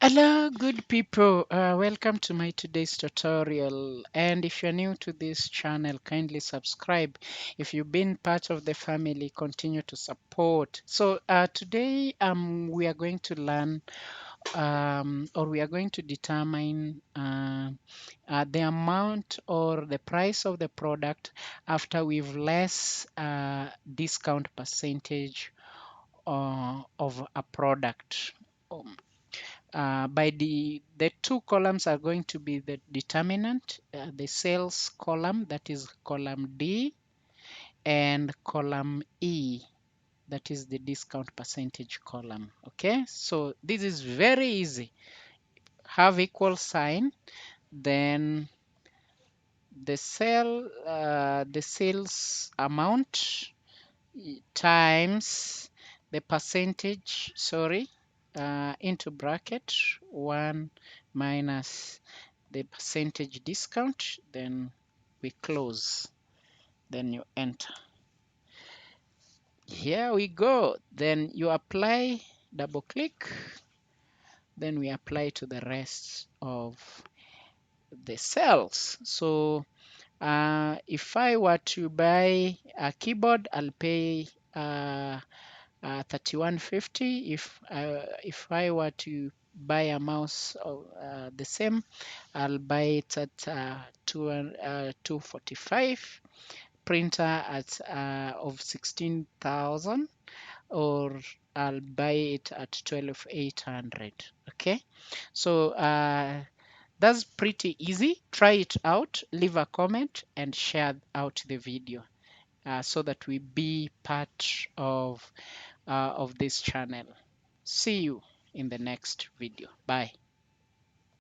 Hello, good people. Welcome to my today's tutorial. And if you're new to this channel, kindly subscribe. If you've been part of the family, continue to support. So today we are going to learn or we are going to determine the amount or the price of the product after we've less discount percentage of a product. Um, by the two columns are going to be the determinant, the sales column, that is column D, and column E, that is the discount percentage column. Okay, so this is very easy. Have equal sign, then the sales amount times the percentage, sorry, into bracket 1 minus the percentage discount, then we close, then you enter. Here we go. Then you apply, double click, then we apply to the rest of the cells. So if I were to buy a keyboard, I'll pay 31.50. If I were to buy a mouse of the same, I'll buy it at 245. Printer at of 16,000, or I'll buy it at 12,800. Okay, so that's pretty easy. Try it out, leave a comment, and share out the video so that we be part of this channel. See you in the next video. Bye.